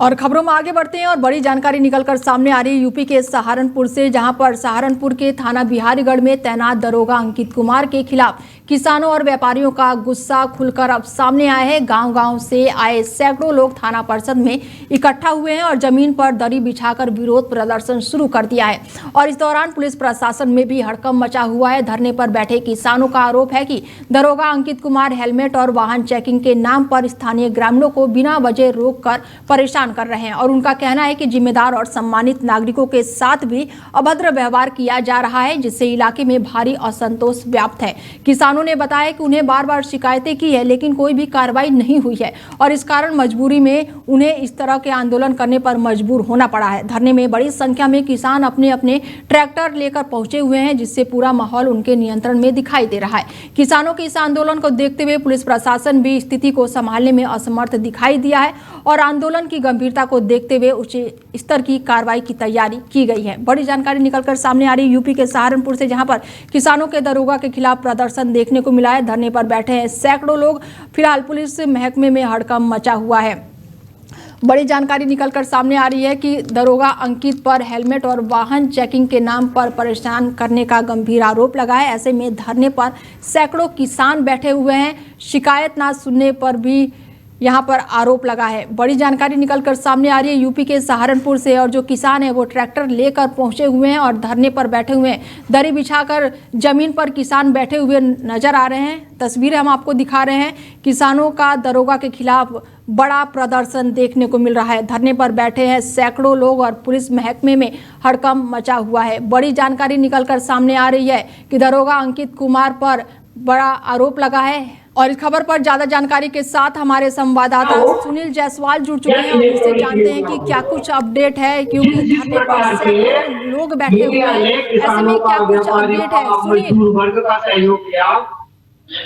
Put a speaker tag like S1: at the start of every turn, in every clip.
S1: और खबरों में आगे बढ़ते हैं और बड़ी जानकारी निकलकर सामने आ रही है यूपी के सहारनपुर से, जहां पर सहारनपुर के थाना बिहारीगढ़ में तैनात दरोगा अंकित कुमार के खिलाफ किसानों और व्यापारियों का गुस्सा खुलकर अब सामने आया है। गांव-गांव से आए सैकड़ों लोग थाना परिसर में इकट्ठा हुए हैं और जमीन पर दरी बिछाकर विरोध प्रदर्शन शुरू कर दिया है। और इस दौरान पुलिस प्रशासन में भी हड़कंप मचा हुआ है। धरने पर बैठे किसानों का आरोप है कि दरोगा अंकित कुमार हेलमेट और वाहन चेकिंग के नाम पर स्थानीय ग्रामीणों को बिना वजह रोककर परेशान कर रहे हैं और उनका कहना है कि जिम्मेदार और सम्मानित नागरिकों के साथ भी अभद्र व्यवहार किया जा रहा है, जिससे इलाके में भारी असंतोष व्याप्त है। किसानों ने बताया कि उन्हें बार बार शिकायतें की है लेकिन कोई भी कार्रवाई नहीं हुई है और इस कारण मजबूरी में उन्हें इस तरह के आंदोलन करने पर मजबूर होना पड़ा है। धरने में बड़ी संख्या में किसान अपने अपने ट्रैक्टर लेकर पहुंचे हुए हैं, जिससे पूरा माहौल उनके नियंत्रण में दिखाई दे रहा है। किसानों के इस आंदोलन को देखते हुए पुलिस प्रशासन भी स्थिति को संभालने में असमर्थ दिखाई दिया है और आंदोलन की गंभीरता को देखते हुए उच्च स्तर की कार्रवाई की तैयारी की गई है। बड़ी जानकारी निकलकर सामने आ रही है यूपी के सहारनपुर से, जहां पर किसानों के दरोगा के खिलाफ प्रदर्शन देखने को मिला है। धरने पर बैठे हैं सैकड़ों लोग। फिलहाल पुलिस महकमे में हड़कंप मचा हुआ है। बड़ी जानकारी निकलकर सामने आ रही है कि दरोगा अंकित पर हेलमेट और वाहन चेकिंग के नाम पर परेशान करने का गंभीर आरोप लगा है। ऐसे में धरने पर सैकड़ों किसान बैठे हुए हैं। शिकायत ना सुनने पर भी यहाँ पर आरोप लगा है। बड़ी जानकारी निकलकर सामने आ रही है यूपी के सहारनपुर से, और जो किसान है वो ट्रैक्टर लेकर पहुंचे हुए हैं और धरने पर बैठे हुए हैं। दरी बिछाकर जमीन पर किसान बैठे हुए नजर आ रहे हैं। तस्वीरें हम आपको दिखा रहे हैं। किसानों का दरोगा के खिलाफ बड़ा प्रदर्शन देखने को मिल रहा है। धरने पर बैठे हैं सैकड़ों लोग और पुलिस महकमे में हड़कंप मचा हुआ है। बड़ी जानकारी निकलकर सामने आ रही है कि दरोगा अंकित कुमार पर बड़ा आरोप लगा है। और इस खबर पर ज्यादा जानकारी के साथ हमारे संवाददाता सुनील जायसवाल जुड़ चुके हैं और इससे जानते हैं कि क्या कुछ अपडेट है, क्योंकि धरने पर सैकड़ों लोग बैठे हुए हैं। ऐसे में क्या कुछ अपडेट है सुनील?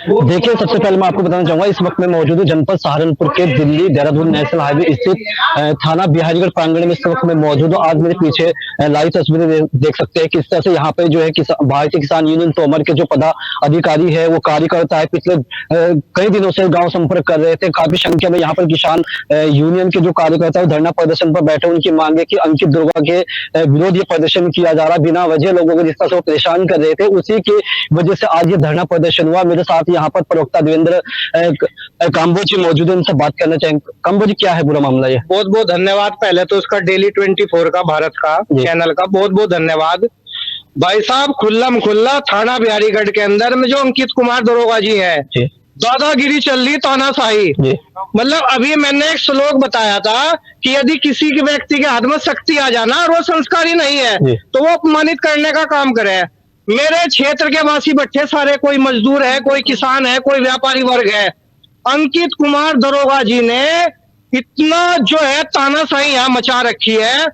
S2: देखिए, सबसे पहले मैं आपको बताना चाहूंगा, इस वक्त मैं मौजूद हूँ जनपद सहारनपुर के दिल्ली देहरादून नेशनल हाईवे स्थित थाना बिहारीगढ़ प्रांगण में। इस वक्त मैं मौजूद हूँ। आज मेरे पीछे लाइव तस्वीरें देख सकते हैं किस तरह से यहाँ पे जो है भारतीय किसान यूनियन तोमर के जो पदाधिकारी है, वो कार्यकर्ता है, पिछले कई दिनों से गाँव संपर्क कर रहे थे। काफी संख्या में यहाँ पर किसान यूनियन के जो कार्यकर्ता है धरना प्रदर्शन पर बैठे। उनकी मांग है कि अंकित दरोगा के विरोध ये प्रदर्शन किया जा रहा, बिना वजह लोगों को जिस तरह से परेशान कर रहे थे, उसी की वजह से आज ये धरना प्रदर्शन हुआ। मेरे साथ यहाँ पर प्रवक्ता देवेंद्र काम्बोज मौजूद है, उनसे बात करना चाहेंगे। काम्बोज, क्या है पूरा मामला? ये
S3: बहुत बहुत धन्यवाद। पहले तो उसका डेली 24 का भारत का चैनल का बहुत बहुत धन्यवाद। भाई साहब, खुल्लम खुल्ला थाना बिहारीगढ़ के अंदर में जो अंकित कुमार दरोगा जी है, दादागिरी चल रही, तानाशाही। मतलब अभी मैंने एक श्लोक बताया था कि यदि किसी के व्यक्ति के हाथ में शक्ति आ जाना और वो संस्कारी नहीं है तो वो अपमानित करने का काम करे। मेरे क्षेत्र के वासी बैठे सारे, कोई मजदूर है, कोई किसान है, कोई व्यापारी वर्ग है। अंकित कुमार दरोगा जी ने इतना जो है तानाशाही यहाँ मचा रखी है।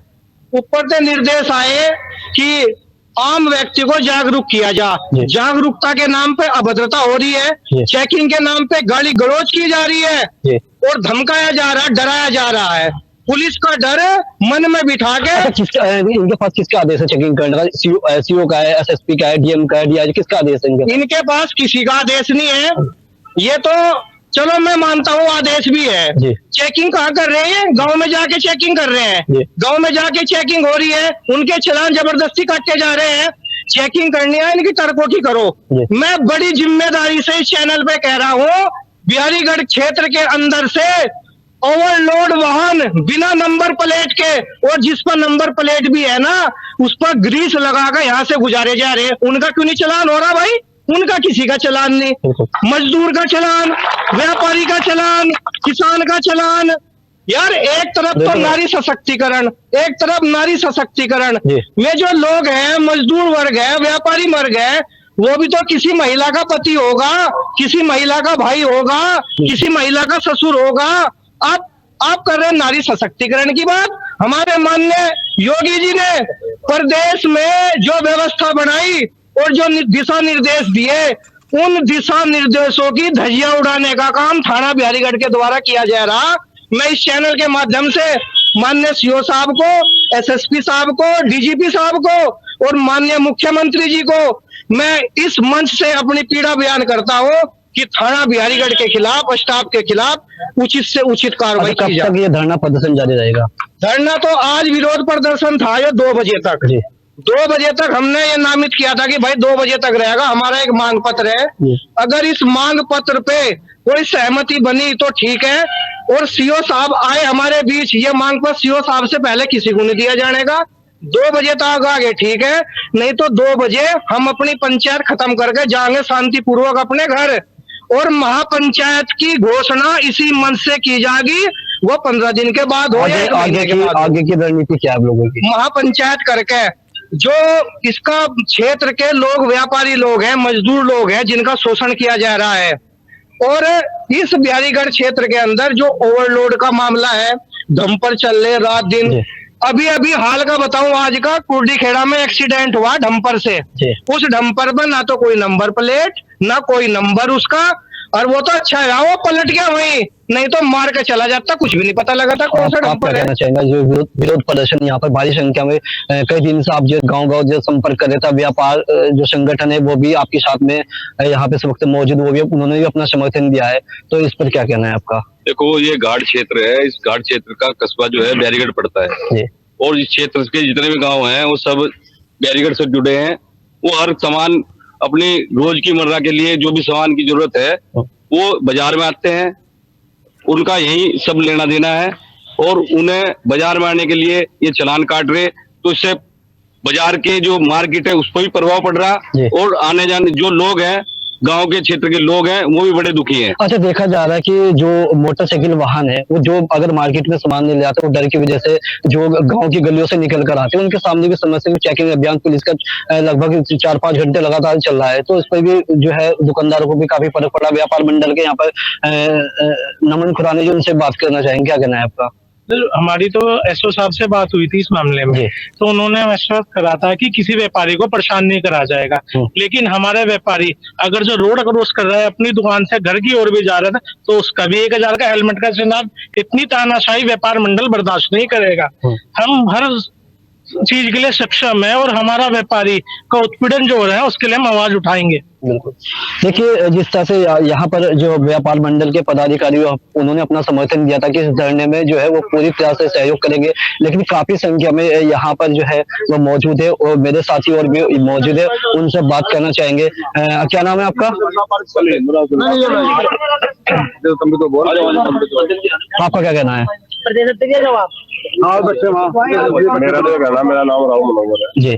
S3: ऊपर से निर्देश आए कि आम व्यक्ति को जागरूक किया जा। जागरूकता के नाम पे अभद्रता हो रही है, चेकिंग के नाम पे गाली गलौज की जा रही है और धमकाया जा रहा है, डराया जा रहा है। पुलिस का डर मन में बिठा के।
S2: इनके पास किसका आदेश है चेकिंग करने का? सीओ का है, एसएसपी का है, डीएम का है, डीआईजी, किसका आदेश है?
S3: इनके पास किसी का आदेश नहीं है। ये तो चलो मैं मानता हूँ आदेश भी है। चेकिंग कहाँ कर रहे हैं? गांव में जाके चेकिंग कर रहे हैं। गांव में जाके चेकिंग हो रही है, उनके चालान जबरदस्ती काटे जा रहे हैं। चेकिंग करनी है, इनकी तरकोटी करो। मैं बड़ी जिम्मेदारी से इस चैनल पे कह रहा हूँ, बिहारीगढ़ क्षेत्र के अंदर से ओवरलोड वाहन बिना नंबर प्लेट के, और जिस पर नंबर प्लेट भी है ना, उस पर ग्रीस लगाकर यहाँ से गुजारे जा रहे हैं। उनका क्यों नहीं चलान हो रहा भाई? उनका किसी का चलान नहीं। मजदूर का चलान, व्यापारी का चलान, किसान का चलान। यार, एक तरफ तो नारी सशक्तिकरण, एक तरफ नारी सशक्तिकरण में जो लोग हैं, मजदूर वर्ग है, व्यापारी वर्ग है, वो भी तो किसी महिला का पति होगा, किसी महिला का भाई होगा, किसी महिला का ससुर होगा। आप कर रहे हैं नारी सशक्तिकरण की बात। हमारे माननीय योगी जी ने प्रदेश में जो व्यवस्था बनाई और जो दिशा निर्देश दिए, उन दिशा निर्देशों की धज्जियां उड़ाने का काम थाना बिहारीगढ़ के द्वारा किया जा रहा। मैं इस चैनल के माध्यम से माननीय सीओ साहब को, एसएसपी साहब को, डीजीपी साहब को और माननीय मुख्यमंत्री जी को मैं इस मंच से अपनी पीड़ा बयान करता हूँ कि थाना बिहारीगढ़ के खिलाफ, स्टाफ के खिलाफ उचित से उचित कार्रवाई
S2: कब
S3: की जाए।
S2: तक ये धरना प्रदर्शन जारी रहेगा?
S3: धरना तो आज विरोध प्रदर्शन था ये 2 बजे तक।
S2: जी
S3: 2 बजे तक हमने ये नामित किया था कि भाई 2 बजे तक रहेगा। हमारा एक मांग पत्र है,
S2: जी।
S3: अगर इस मांग पत्र पे कोई सहमति बनी तो ठीक है, और सीओ साहब आए हमारे बीच, ये मांग पत्र सीओ साहब से पहले किसी को नहीं दिया जाने का। 2 बजे तक आगे ठीक है, नहीं तो 2 बजे हम अपनी पंचायत खत्म करके जाएंगे शांतिपूर्वक अपने घर, और महापंचायत की घोषणा इसी मंच से की जाएगी। वो 15 दिन के बाद हो या 1 महीने के बाद हो।
S2: आगे की रणनीति क्या है आप लोगों की?
S3: महापंचायत करके जो इसका क्षेत्र के लोग, व्यापारी लोग हैं, मजदूर लोग हैं, जिनका शोषण किया जा रहा है, और इस बिहारीगढ़ क्षेत्र के अंदर जो ओवरलोड का मामला है, डंपर चल रहे रात दिन। अभी अभी हाल का बताऊं, आज का कुर्डी खेड़ा में एक्सीडेंट हुआ डंपर से। उस डंपर पर ना तो कोई नंबर प्लेट, ना कोई नंबर उसका, और वो तो अच्छा है वो पलट गया वहीं, नहीं तो मार के चला जाता, कुछ भी नहीं पता लगा था कौन सा डंपर है।
S2: कहना चाहेंगे जो विरोध प्रदर्शन यहाँ पर भारी संख्या में कई दिन से आप जो गांव-गांव जो संपर्क कर रहे थे, व्यापार जो संगठन है वो भी आपके साथ में यहाँ पे इस वक्त मौजूद, वो भी उन्होंने भी अपना समर्थन दिया है, तो इस पर क्या कहना है आपका?
S4: देखो, ये घाट क्षेत्र है, इस घाट क्षेत्र का कस्बा जो है बिहारीगढ़ पड़ता है, और इस क्षेत्र के जितने भी गाँव हैं वो सब बिहारीगढ़ से जुड़े हैं। वो हर सामान अपनी रोज की मर्रा के लिए जो भी सामान की जरूरत है वो बाजार में आते हैं, उनका यही सब लेना देना है, और उन्हें बाजार में आने के लिए ये चालान काट रहे, तो इससे बाजार के जो मार्केट है उस पर भी प्रभाव पड़ रहा, और आने जाने जो लोग हैं, गांव के क्षेत्र के लोग हैं, वो भी बड़े दुखी हैं।
S2: अच्छा, देखा जा रहा है कि जो मोटरसाइकिल वाहन है वो जो अगर मार्केट में सामान नहीं ले आते, वो डर की वजह से जो गांव की गलियों से निकल कर आते हैं, उनके सामने भी समस्या, चेकिंग अभियान पुलिस का लगभग 4-5 घंटे लगातार चल रहा है, तो इस पर भी जो है दुकानदारों को भी काफी फर्क पड़ा। व्यापार मंडल के यहाँ पर नमन खुराना जी, उनसे बात करना चाहेंगे, क्या कहना है आपका?
S5: हमारी तो एसओ साहब से बात हुई थी इस मामले में, तो उन्होंने आश्वस्त करा था कि किसी व्यापारी को परेशान नहीं करा जाएगा। लेकिन हमारे व्यापारी अगर जो रोड क्रॉस कर रहा है, अपनी दुकान से घर की ओर भी जा रहा था, तो उसका भी 1000 का हेलमेट का चुनाव, इतनी तानाशाही व्यापार मंडल बर्दाश्त नहीं करेगा। हम हर चीज के लिए सक्षम है, और हमारा व्यापारी का उत्पीड़न जो हो रहा है उसके लिए हम आवाज उठाएंगे।
S2: बिल्कुल। देखिए, जिस तरह से यहाँ पर जो व्यापार मंडल के पदाधिकारी उन्होंने अपना समर्थन दिया था कि इस धरने में जो है वो पूरी तरह से सहयोग करेंगे, लेकिन काफी संख्या में यहाँ पर जो है वो मौजूद है, और मेरे साथी और भी मौजूद है, उनसे बात करना चाहेंगे। क्या नाम है आपका? आपका क्या कहना है?
S6: मेरा नाम राहुल मनोहर है
S2: जी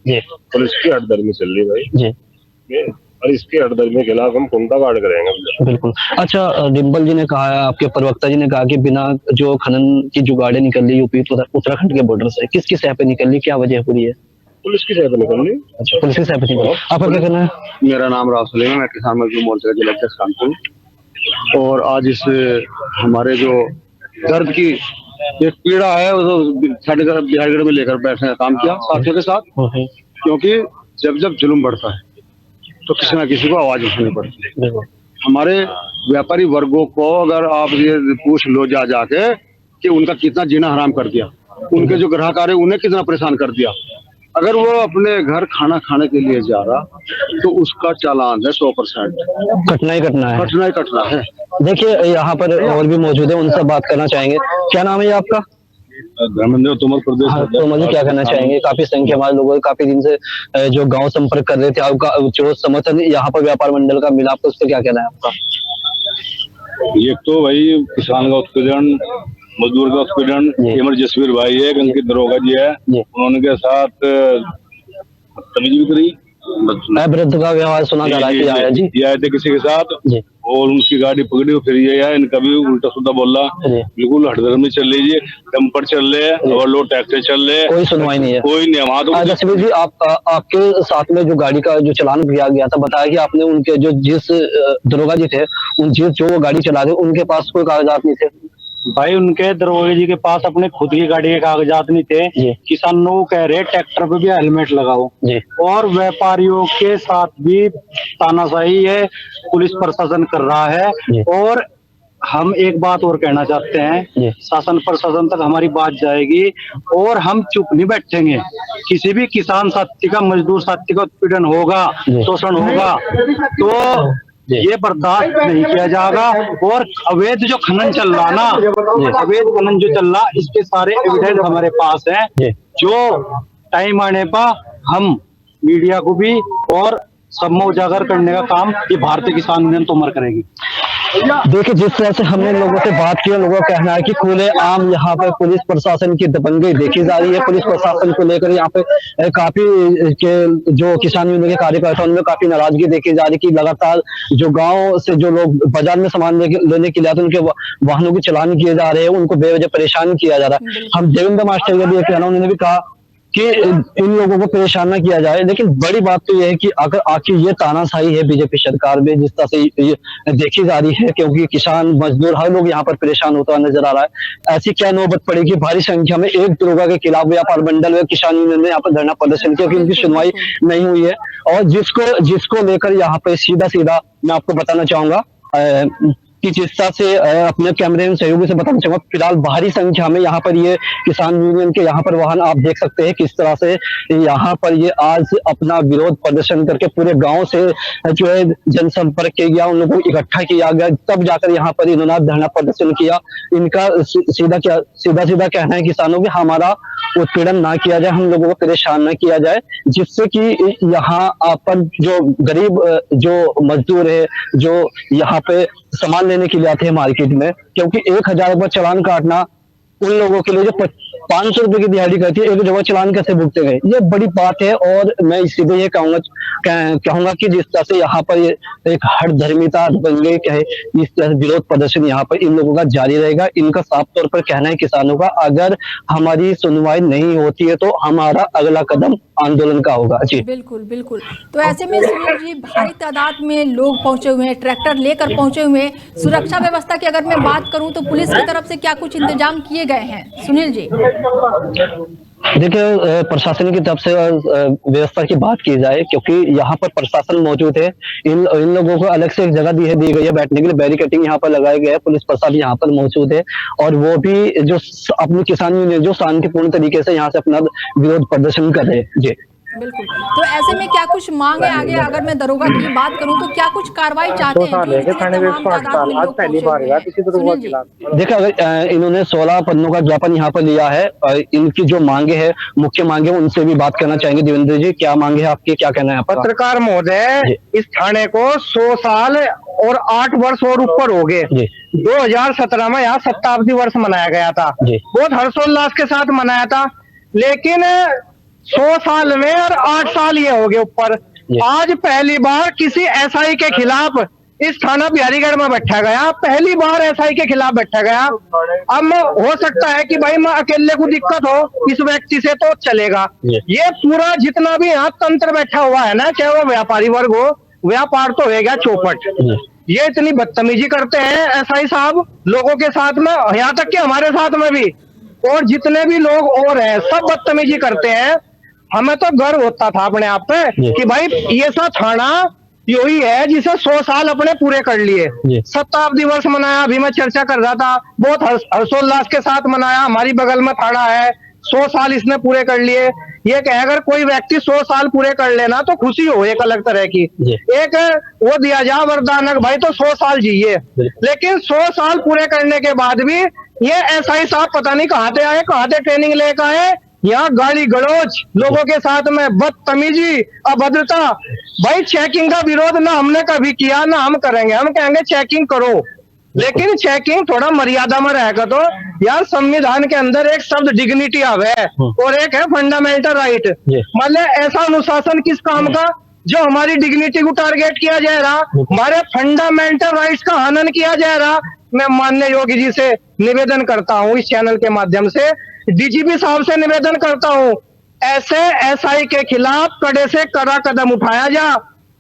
S2: जी।
S6: पुलिस की हटदर्मी चल रही भाई
S2: जी,
S6: और इसकी हटदर्मी के खिलाफ हम कुंता काट करेंगे।
S2: बिल्कुल। अच्छा, डिम्पल जी ने कहा, आपके प्रवक्ता जी ने कहा कि बिना जो खनन की जो गाड़ी निकल रही यूपी उत्तराखंड के बॉर्डर से, किसकी सह पे निकल रही, क्या वजह पूरी है?
S6: पुलिस की सह पे निकल रही।
S2: अच्छा, पुलिस की सह पे निकल। आपका क्या कहना है?
S6: मेरा नाम राहुल सलीम है, मैं किसान मजदूर मोर्चा का जिला अध्यक्ष कानपुर, और आज इस हमारे जो दर्द की एक पीड़ा है वो साढ़े बिहारगढ़ में लेकर बैठने का काम किया साथियों के साथ, क्योंकि जब जब जुल्म बढ़ता है तो किसी ना किसी को आवाज उठानी पड़ती है। हमारे व्यापारी वर्गों को अगर आप ये पूछ लो जाके कि उनका कितना जीना हराम कर दिया, उनके जो ग्राहक आ रहे उन्हें कितना परेशान कर दिया, अगर वो अपने घर खाना खाने के लिए जा रहा तो उसका चालान है 100%।
S2: कटना ही कटना है। देखिए, यहाँ पर और भी मौजूद है, उनसे बात करना चाहेंगे। क्या नाम है आपका?
S6: धर्मेंद्र तोमर, प्रदेश।
S2: तो मुझे क्या कहना चाहेंगे? काफी संख्या में लोगों, काफी दिन से जो गांव संपर्क कर रहे थे, आपका जो समर्थन यहाँ पर व्यापार मंडल का मिला, आपको उस पर क्या कहना है आपका?
S6: ये तो भाई किसान का उत्पीड़न, मजदूर का उत्पीड़न, अमर जसवीर भाई है, अंकित दरोगा जी है, उन्होंने के साथ तमीज भी करी,
S2: विरुद्ध का व्यवहार सुना जा रहा है जी।
S6: ये आए थे किसी के साथ और उनकी गाड़ी पकड़ी, फिर ये आया, इनका भी उल्टा सुल्टा बोला, बिल्कुल हटधर्मी चल रही है, डंपर चल रहे हैं, ओवरलोड टैक्सी चल रहे हैं,
S2: कोई सुनवाई नहीं है,
S6: कोई नहीं है वहाँ तो।
S2: जसवीर जी, आपके साथ में जो गाड़ी का जो चालान किया गया था, बताया कि आपने उनके जो जिस दरोगा जी थे, जो वो गाड़ी चला रहे, उनके पास कोई कागजात नहीं थे।
S5: भाई, उनके दरोगे जी के पास अपने खुद की गाड़ी के कागजात नहीं थे। किसानों कह रहे ट्रैक्टर पे भी हेलमेट लगाओ, और व्यापारियों के साथ भी तानाशाही है, पुलिस प्रशासन कर रहा है। और हम एक बात और कहना चाहते हैं, शासन प्रशासन तक हमारी बात जाएगी और हम चुप नहीं बैठेंगे। किसी भी किसान साथी का, मजदूर साथी का उत्पीड़न होगा, शोषण होगा, तो
S7: ये बर्दाश्त नहीं किया जाएगा। और अवैध जो खनन चल रहा ना, अवैध खनन जो चल रहा, इसके सारे एविडेंस हमारे पास है, जो टाइम आने पर हम मीडिया को भी और सब उजागर करने का काम ये भारतीय किसान यूनियन तोमर करेगी।
S2: देखिए, जिस तरह से हमने लोगों से बात की, लोगों का कहना है कि खुले आम यहाँ पर पुलिस प्रशासन की दबंगई देखी जा रही है। पुलिस प्रशासन को लेकर यहाँ पे काफी के जो किसान यूनियन के कार्यकर्ता उनमें काफी नाराजगी देखी जा रही है कि लगातार जो गांव से जो लोग बाजार में सामान लेने के लिए आते हैं, उनके वाहनों के चालान किए जा रहे हैं, उनको बेवजह परेशान किया जा रहा है। हम देवेंद्र मास्टर का भी कहना, उन्होंने भी कहा कि इन लोगों को परेशान न किया जाए। लेकिन बड़ी बात तो यह है कि अगर आखिर ये तानाशाही है बीजेपी सरकार में जिस तरह से ये देखी जा रही है, क्योंकि किसान मजदूर हर लोग यहाँ पर परेशान होता नजर आ रहा है, ऐसी क्या नौबत पड़ेगी भारी संख्या में एक दरोगा के खिलाफ व्यापार मंडल व किसान यूनियन ने यहाँ पर धरना प्रदर्शन किया कि उनकी सुनवाई नहीं हुई है। और जिसको लेकर यहाँ पे सीधा सीधा मैं आपको बताना चाहूंगा कि जिस तरह से अपने कैमरे में सहयोगी से बताना चाहूंगा, फिलहाल भारी संख्या में यहाँ पर ये किसान यूनियन के यहाँ पर वाहन आप देख सकते हैं किस तरह से यहाँ पर ये आज अपना विरोध प्रदर्शन करके पूरे गांव से जो है जनसंपर्क किया गया, उन लोगों को इकट्ठा किया गया, तब जाकर यहाँ पर इन्होंने धरना प्रदर्शन किया। इनका सीधा कहना है किसानों की, हमारा उत्पीड़न ना किया जाए, हम लोगों को परेशान ना किया जाए, जिससे कि यहाँ पर जो गरीब जो मजदूर है जो यहाँ पे सामान लेने के लिए आते हैं मार्केट में, क्योंकि 1000 रुपये चालान काटना उन लोगों के लिए जो 500 रुपए की दिहाड़ी करती है, एक जगह चालान कैसे भुगते गए, ये बड़ी बात है। और मैं सीधे ये कहूंगा कि जिस तरह से यहाँ पर एक हर धर्मिता दंगे कहे, इस तरह विरोध प्रदर्शन यहाँ पर इन लोगों का जारी रहेगा। इनका साफ तौर पर कहना है किसानों का, अगर हमारी सुनवाई नहीं होती है तो हमारा अगला कदम आंदोलन का होगा। जी
S1: बिल्कुल बिल्कुल। तो ऐसे में सुनील जी, भारी तादाद में लोग पहुंचे हुए हैं, ट्रैक्टर लेकर पहुंचे हुए हैं। सुरक्षा व्यवस्था की अगर मैं बात करूं तो पुलिस की तरफ से क्या कुछ इंतजाम किए गए हैं सुनील जी?
S2: देखिए, प्रशासन की तरफ से व्यवस्था की बात की जाए, क्योंकि यहाँ पर प्रशासन मौजूद है, इन लोगों को अलग से एक जगह दी गई है बैठने के लिए, बैरिकेटिंग यहाँ पर लगाया गया है, पुलिस प्रशासन यहाँ पर मौजूद है, और वो भी जो अपनी किसान यूनियन जो शांतिपूर्ण तरीके से यहाँ से अपना विरोध प्रदर्शन कर रहे हैं। जी
S1: बिल्कुल। तो ऐसे में क्या कुछ मांग है आगे? अगर मैं दरोगा की बात करूं तो क्या कुछ कार्रवाई चाहते हैं?
S2: देखिए, अगर इन्होंने 16 पन्नों का ज्ञापन यहाँ पर लिया है, इनकी जो मांगे है, मुख्य मांगे, उनसे भी बात करना चाहेंगे। देवेंद्र जी, क्या मांगे है आपकी, क्या कहना है आप?
S3: पत्रकार महोदय, इस थाने को 100 साल और 8 वर्ष और ऊपर हो गए। 2017 में यहाँ शताब्दी वर्ष मनाया गया था, बहुत हर्षोल्लास के साथ मनाया था, लेकिन 100 साल में और 8 साल ये हो गए ऊपर। आज पहली बार किसी एसआई के खिलाफ इस थाना बिहारीगढ़ में बैठा गया, पहली बार एसआई के खिलाफ बैठा गया। अब हो सकता है कि भाई मैं अकेले को दिक्कत हो इस व्यक्ति से तो चलेगा, ये पूरा जितना भी यहाँ तंत्र बैठा हुआ है ना, चाहे वो व्यापारी वर्ग हो, व्यापार तो हो गया चौपट। ये इतनी बदतमीजी करते हैं एसआई साहब लोगों के साथ में, यहाँ तक कि हमारे साथ में भी, और जितने भी लोग और हैं सब बदतमीजी करते हैं। हमें तो गर्व होता था अपने आप पे कि भाई ये सा थाना यही है जिसे 100 साल अपने पूरे कर लिए, शताब्दी वर्ष मनाया। अभी मैं चर्चा कर रहा था, बहुत हर्षोल्लास के साथ मनाया। हमारी बगल में थाना है, 100 साल इसने पूरे कर लिए। ये कहे अगर कोई व्यक्ति 100 साल पूरे कर लेना तो खुशी हो एक अलग तरह की, एक वो दिया जा वरदान भाई तो 100 साल जिए। लेकिन 100 साल पूरे करने के बाद भी ये एसआई साहब पता नहीं कहाँ से आए, कहाँ से ट्रेनिंग लेकर आए, यहाँ गाली गलौज लोगों के साथ में, बदतमीजी, अभद्रता। भाई चेकिंग का विरोध ना हमने कभी किया ना हम करेंगे, हम कहेंगे चेकिंग करो, लेकिन चेकिंग थोड़ा मर्यादा में रहेगा। तो यार संविधान के अंदर एक शब्द डिग्निटी आवे और एक है फंडामेंटल राइट, मतलब ऐसा अनुशासन किस काम का जो हमारी डिग्निटी को टारगेट किया जा रहा, हमारे फंडामेंटल राइट्स का हनन किया जा रहा। मैं माननीय योगी जी से निवेदन करता हूँ, इस चैनल के माध्यम से डीजीपी साहब से निवेदन करता हूँ, ऐसे एसआई के खिलाफ कड़े से कड़ा कदम उठाया जा।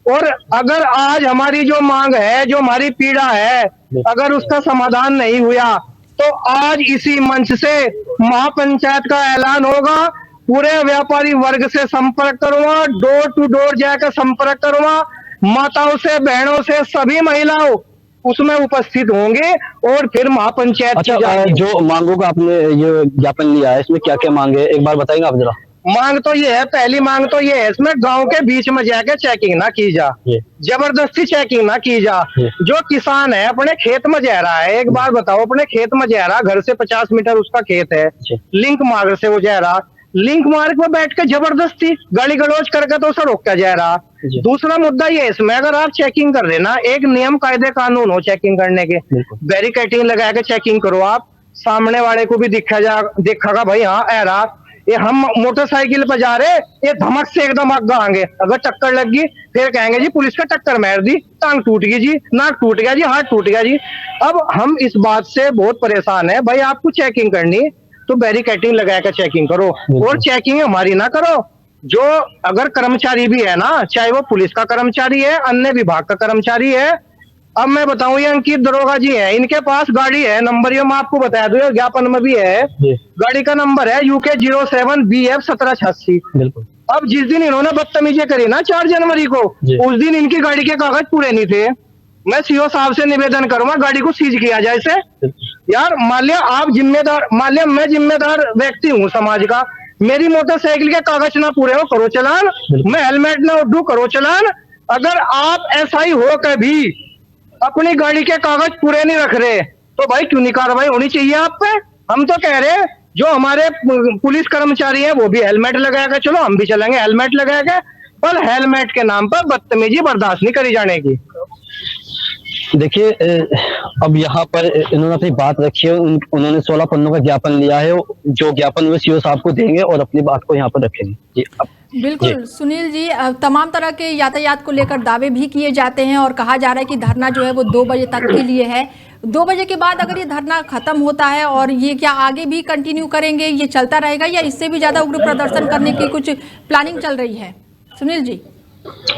S3: और अगर आज हमारी जो मांग है, जो हमारी पीड़ा है, अगर उसका समाधान नहीं हुआ तो आज इसी मंच से महापंचायत का ऐलान होगा, पूरे व्यापारी वर्ग से संपर्क करूंगा, डोर टू डोर जाकर संपर्क करूंगा, माताओं से, बहनों से, सभी महिलाओं उसमें उपस्थित होंगे और फिर महापंचायत।
S2: अच्छा, जो मांगों का आपने ये ज्ञापन लिया है, इसमें क्या क्या मांगे एक बार बताएंगे आप जरा?
S3: मांग तो ये है, पहली मांग तो ये है इसमें, गांव के बीच में जाके चेकिंग ना की जा, जबरदस्ती चेकिंग ना की जा। जो किसान है अपने खेत में जा रहा है, एक बार बताओ, अपने खेत में जा रहा, घर से 50 मीटर उसका खेत है, लिंक मार्ग से वो जा रहा, लिंक मार्ग पर बैठ के जबरदस्ती गाली गलौज करके तो उसे रोका जा रहा। दूसरा मुद्दा ये इसमें, अगर आप चेकिंग कर रहे ना, एक नियम कायदे कानून हो चेकिंग करने के, बैरिकेटिंग लगा के चेकिंग करो, आप सामने वाले को भी दिखेगा भाई हाँ ऐ रहा, ये हम मोटरसाइकिल पर जा रहे, ये धमक से एकदम आगे आएंगे, अगर टक्कर लग गई फिर कहेंगे जी पुलिस का टक्कर मार दी, टांग टूट गई जी, नाक टूट गया जी, हाथ टूट गया जी। अब हम इस बात से बहुत परेशान है भाई, आपको चेकिंग करनी तो बैरिकेटिंग लगा कर चेकिंग करो, और चेकिंग हमारी ना करो। जो अगर कर्मचारी भी है ना, चाहे वो पुलिस का कर्मचारी है, अन्य विभाग का कर्मचारी है, अब मैं बताऊं ये अंकित दरोगा जी है, इनके पास गाड़ी है, नंबर ये मैं आपको बता दूं, ज्ञापन में भी है, गाड़ी का नंबर है UK 07BF 1786।
S2: बिल्कुल।
S3: अब जिस दिन इन्होंने बदतमीजी करी ना 4 जनवरी को, उस दिन इनकी गाड़ी के कागज पूरे नहीं थे। मैं CO साहब से निवेदन करूंगा गाड़ी को सीज किया जाए इसे। यार मान लिया आप जिम्मेदार, मान लिया मैं जिम्मेदार व्यक्ति हूँ समाज का, मेरी मोटरसाइकिल के कागज ना पूरे हो, करो चलान, मैं हेलमेट ना उड्डू, करो चलान। अगर आप SI हो कभी अपनी गाड़ी के कागज पूरे नहीं रख रहे तो भाई क्यों नहीं कार्रवाई होनी चाहिए आप पे। हम तो कह रहे हैं जो हमारे पुलिस कर्मचारी हैं वो भी हेलमेट लगाएगा, चलो हम भी चलेंगे हेलमेट लगाएगा, पर हेलमेट के नाम पर बदतमीजी बर्दाश्त नहीं करी जाने की।
S2: देखिए अब यहाँ पर इन्होंने अपनी बात रखी है, उन्होंने 16 पन्नों का ज्ञापन लिया है, जो ज्ञापन वो CO साहब को देंगे और अपनी बात को यहाँ पर रखेंगे। जी
S1: बिल्कुल सुनील जी, तमाम तरह के यातायात को लेकर दावे भी किए जाते हैं और कहा जा रहा है कि धरना जो है वो 2 बजे तक के लिए है। 2 बजे के बाद अगर ये धरना खत्म होता है और ये क्या आगे भी कंटिन्यू करेंगे, ये चलता रहेगा या इससे भी ज्यादा उग्र प्रदर्शन करने की कुछ प्लानिंग चल रही है सुनील जी?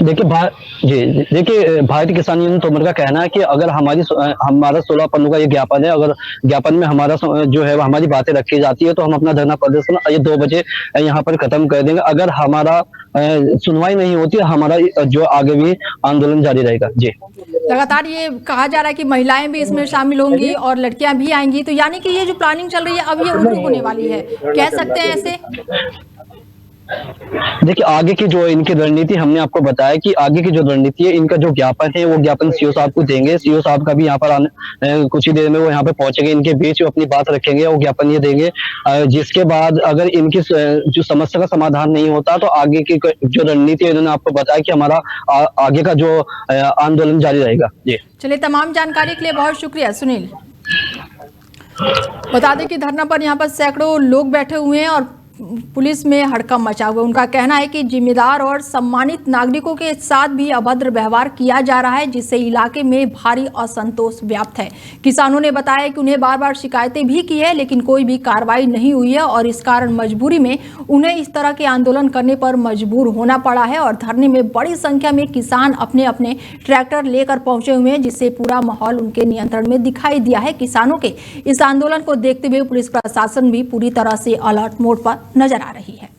S2: देखिए भारतीय किसान यूनियन तोमर का कहना है कि अगर हमारा 16 पन्नों का ये ज्ञापन है, अगर ज्ञापन में हमारा जो है हमारी बातें रखी जाती है तो हम अपना धरना प्रदर्शन ये 2 बजे यहाँ पर खत्म कर देंगे। अगर हमारा सुनवाई नहीं होती, हमारा जो आगे भी आंदोलन जारी रहेगा। जी
S1: लगातार ये कहा जा रहा है कि महिलाएं भी इसमें शामिल होंगी और लड़कियां भी आएंगी, तो यानी कि ये जो प्लानिंग चल रही है अब ये उल्टी होने वाली है, कह सकते हैं ऐसे?
S2: देखिए आगे की जो इनकी रणनीति, हमने आपको बताया कि आगे की जो रणनीति है, इनका जो ज्ञापन है वो ज्ञापन CO साहब को देंगे। CO साहब का भी यहाँ पर कुछ ही देर में वो यहाँ पे पहुंचेंगे, इनके बीच अपनी बात रखेंगे, वो ज्ञापन ये देंगे, जिसके बाद अगर इनकी जो समस्या का समाधान नहीं होता तो आगे की जो रणनीति है इन्होंने आपको बताया कि हमारा आगे का जो आंदोलन जारी रहेगा। जी
S1: चलिए, तमाम जानकारी के लिए बहुत शुक्रिया सुनील। बता दें कि धरना पर यहाँ पर सैकड़ों लोग बैठे हुए हैं और पुलिस में हड़कंप मचा हुआ। उनका कहना है कि जिम्मेदार और सम्मानित नागरिकों के साथ भी अभद्र व्यवहार किया जा रहा है, जिससे इलाके में भारी असंतोष व्याप्त है। किसानों ने बताया कि उन्हें बार बार शिकायतें भी की है लेकिन कोई भी कार्रवाई नहीं हुई है और इस कारण मजबूरी में उन्हें इस तरह के आंदोलन करने पर मजबूर होना पड़ा है। और धरने में बड़ी संख्या में किसान अपने अपने ट्रैक्टर लेकर पहुंचे हुए हैं, जिससे पूरा माहौल उनके नियंत्रण में दिखाई दिया है। किसानों के इस आंदोलन को देखते हुए पुलिस प्रशासन भी पूरी तरह से अलर्ट मोड पर नजर आ रही है।